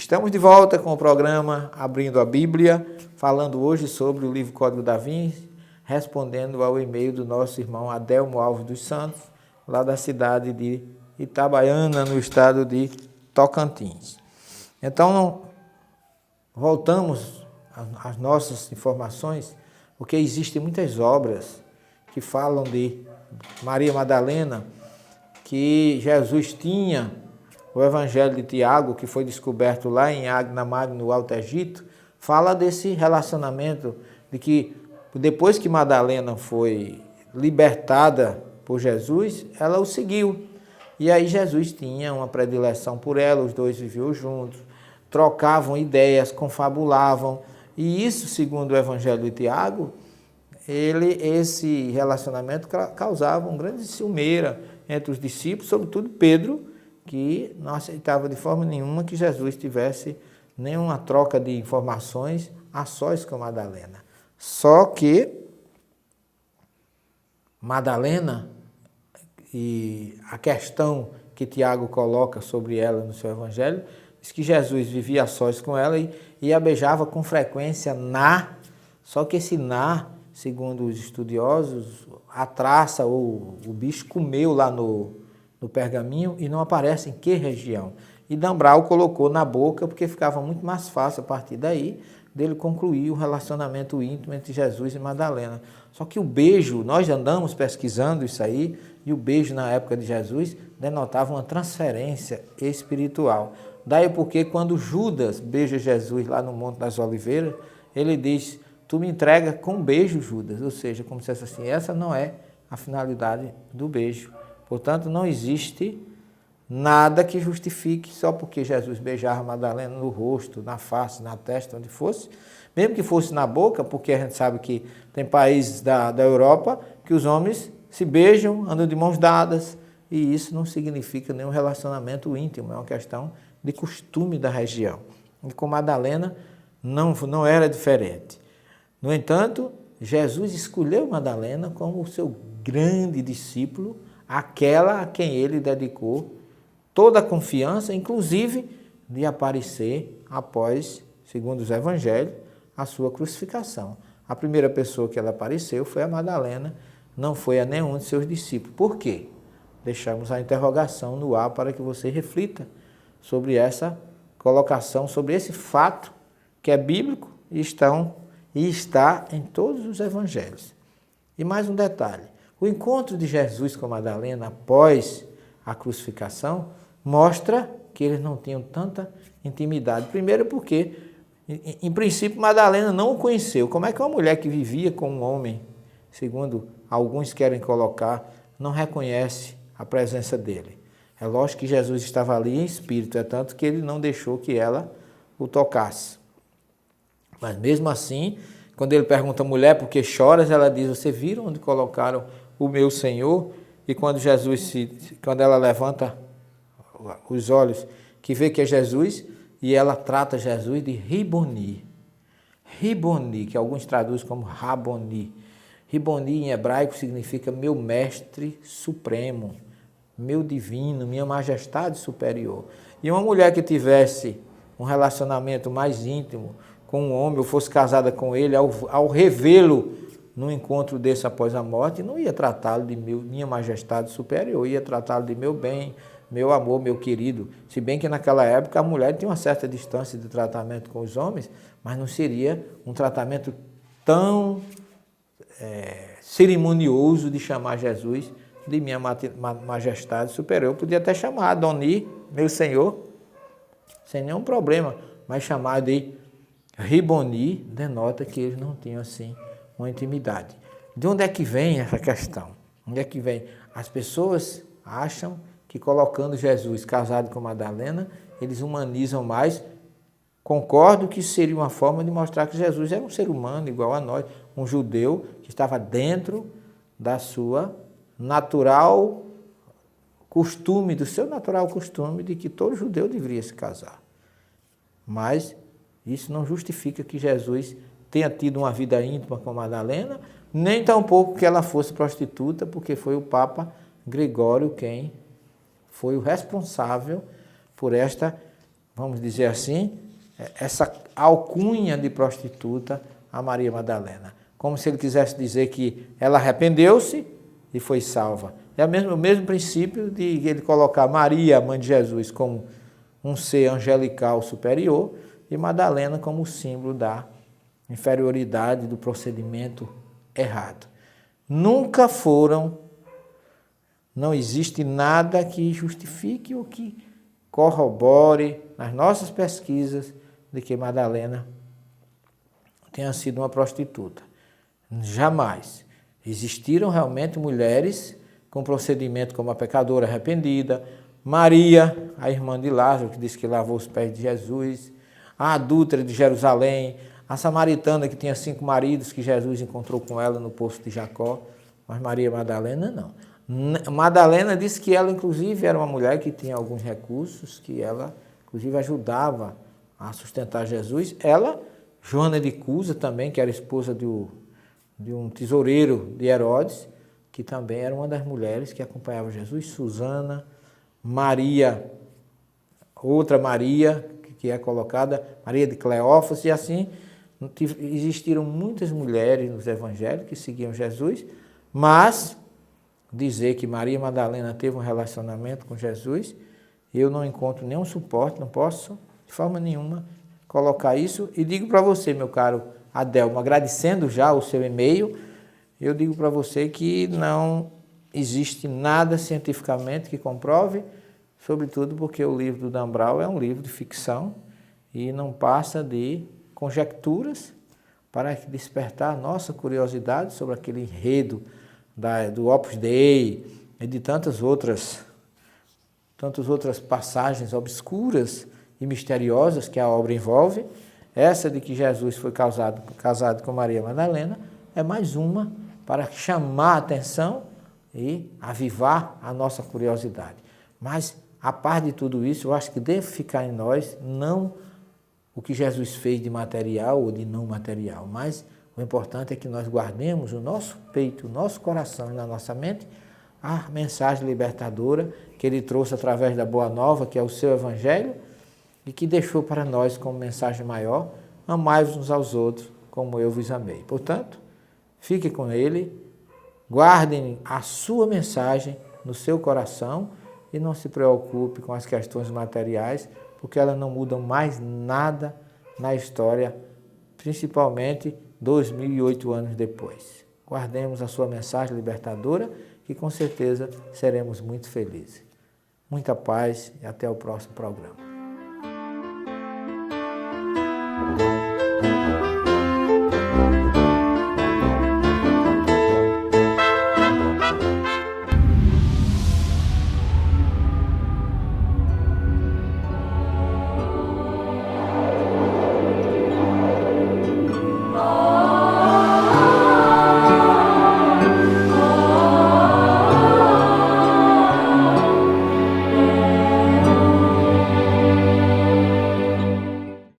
Estamos de volta com o programa Abrindo a Bíblia, falando hoje sobre o livro Código da Vinci, respondendo ao e-mail do nosso irmão Adelmo Alves dos Santos, lá da cidade de Itabaiana, no estado de Tocantins. Então, voltamos às nossas informações, porque existem muitas obras que falam de Maria Madalena, que Jesus tinha o Evangelho de Tiago, que foi descoberto lá em Agna Magna, no Alto Egito, fala desse relacionamento de que depois que Madalena foi libertada por Jesus, ela o seguiu. E aí Jesus tinha uma predileção por ela, os dois viviam juntos, trocavam ideias, confabulavam. E isso, segundo o Evangelho de Tiago, esse relacionamento causava uma grande ciumeira entre os discípulos, sobretudo Pedro, que não aceitava de forma nenhuma que Jesus tivesse nenhuma troca de informações a sós com Madalena. Só que Madalena, e a questão que Tiago coloca sobre ela no seu evangelho, diz que Jesus vivia a sós com ela e a beijava com frequência só que esse segundo os estudiosos, a traça ou o bicho comeu lá no pergaminho e não aparece em que região. E Dambrau colocou na boca porque ficava muito mais fácil a partir daí dele concluir o relacionamento íntimo entre Jesus e Madalena. Só que o beijo, nós andamos pesquisando isso aí, e o beijo na época de Jesus denotava uma transferência espiritual. Daí porque quando Judas beija Jesus lá no Monte das Oliveiras, ele diz: tu me entrega com um beijo, Judas. Ou seja, como se fosse assim, essa não é a finalidade do beijo. Portanto, não existe nada que justifique só porque Jesus beijava Madalena no rosto, na face, na testa, onde fosse, mesmo que fosse na boca, porque a gente sabe que tem países da Europa que os homens se beijam, andam de mãos dadas, e isso não significa nenhum relacionamento íntimo, é uma questão de costume da região. E com Madalena não era diferente. No entanto, Jesus escolheu Madalena como o seu grande discípulo, aquela a quem ele dedicou toda a confiança, inclusive de aparecer após, segundo os evangelhos, a sua crucificação. A primeira pessoa que ela apareceu foi a Madalena, não foi a nenhum de seus discípulos. Por quê? Deixamos a interrogação no ar para que você reflita sobre essa colocação, sobre esse fato que é bíblico e está em todos os evangelhos. E mais um detalhe: o encontro de Jesus com Madalena após a crucificação mostra que eles não tinham tanta intimidade. Primeiro porque, em princípio, Madalena não o conheceu. Como é que uma mulher que vivia com um homem, segundo alguns querem colocar, não reconhece a presença dele? É lógico que Jesus estava ali em espírito, é tanto que ele não deixou que ela o tocasse. Mas mesmo assim, quando ele pergunta: mulher, por que choras? Ela diz: você viram onde colocaram o meu Senhor? E quando quando ela levanta os olhos, que vê que é Jesus, e ela trata Jesus de Riboni. Riboni, que alguns traduzem como Raboni. Riboni em hebraico significa meu mestre supremo, meu divino, minha majestade superior. E uma mulher que tivesse um relacionamento mais íntimo com um homem, ou fosse casada com ele, ao revê-lo num encontro desse após a morte, não ia tratá-lo de minha majestade superior, ia tratá-lo de meu bem, meu amor, meu querido. Se bem que naquela época a mulher tinha uma certa distância de tratamento com os homens, mas não seria um tratamento tão cerimonioso de chamar Jesus de minha majestade superior. Eu podia até chamar Adoni, meu Senhor, sem nenhum problema, mas chamar de Riboni denota que eles não tinham assim uma intimidade. De onde é que vem essa questão? Onde é que vem? As pessoas acham que colocando Jesus casado com Madalena, eles humanizam mais. Concordo que seria uma forma de mostrar que Jesus era um ser humano igual a nós, um judeu que estava dentro da sua natural costume, do seu natural costume de que todo judeu deveria se casar. Mas isso não justifica que Jesus tenha tido uma vida íntima com Madalena, nem tampouco que ela fosse prostituta, porque foi o Papa Gregório quem foi o responsável por esta vamos dizer assim, essa alcunha de prostituta a Maria Madalena. Como se ele quisesse dizer que ela arrependeu-se e foi salva. É o mesmo princípio de ele colocar Maria, mãe de Jesus, como um ser angelical superior e Madalena como símbolo da inferioridade do procedimento errado. Nunca foram, não existe nada que justifique ou que corrobore nas nossas pesquisas de que Madalena tenha sido uma prostituta. Jamais. Existiram realmente mulheres com procedimento como a pecadora arrependida, Maria, a irmã de Lázaro, que disse que lavou os pés de Jesus, a adúltera de Jerusalém, a samaritana que tinha 5 maridos que Jesus encontrou com ela no poço de Jacó, mas Maria Madalena não. Madalena disse que ela, inclusive, era uma mulher que tinha alguns recursos, que ela, inclusive, ajudava a sustentar Jesus. Ela, Joana de Cusa também, que era esposa de um tesoureiro de Herodes, que também era uma das mulheres que acompanhava Jesus, Susana, Maria, outra Maria, que é colocada, Maria de Cleófas, e assim existiram muitas mulheres nos evangelhos que seguiam Jesus, mas dizer que Maria Madalena teve um relacionamento com Jesus, eu não encontro nenhum suporte, não posso, de forma nenhuma, colocar isso. E digo para você, meu caro Adelmo, agradecendo já o seu e-mail, eu digo para você que não existe nada cientificamente que comprove, sobretudo porque o livro do Dan Brown é um livro de ficção e não passa de conjecturas para despertar nossa curiosidade sobre aquele enredo do Opus Dei e de tantas outras passagens obscuras e misteriosas que a obra envolve. Essa de que Jesus foi casado com Maria Madalena é mais uma para chamar a atenção e avivar a nossa curiosidade. Mas, a par de tudo isso, eu acho que deve ficar em nós não o que Jesus fez de material ou de não material, mas o importante é que nós guardemos no nosso peito, no nosso coração e na nossa mente a mensagem libertadora que ele trouxe através da Boa Nova, que é o seu Evangelho, e que deixou para nós como mensagem maior: amai-vos uns aos outros como eu vos amei. Portanto, fique com ele, guardem a sua mensagem no seu coração e não se preocupe com as questões materiais, porque elas não mudam mais nada na história, principalmente 2008 anos depois. Guardemos a sua mensagem libertadora, que com certeza seremos muito felizes. Muita paz e até o próximo programa.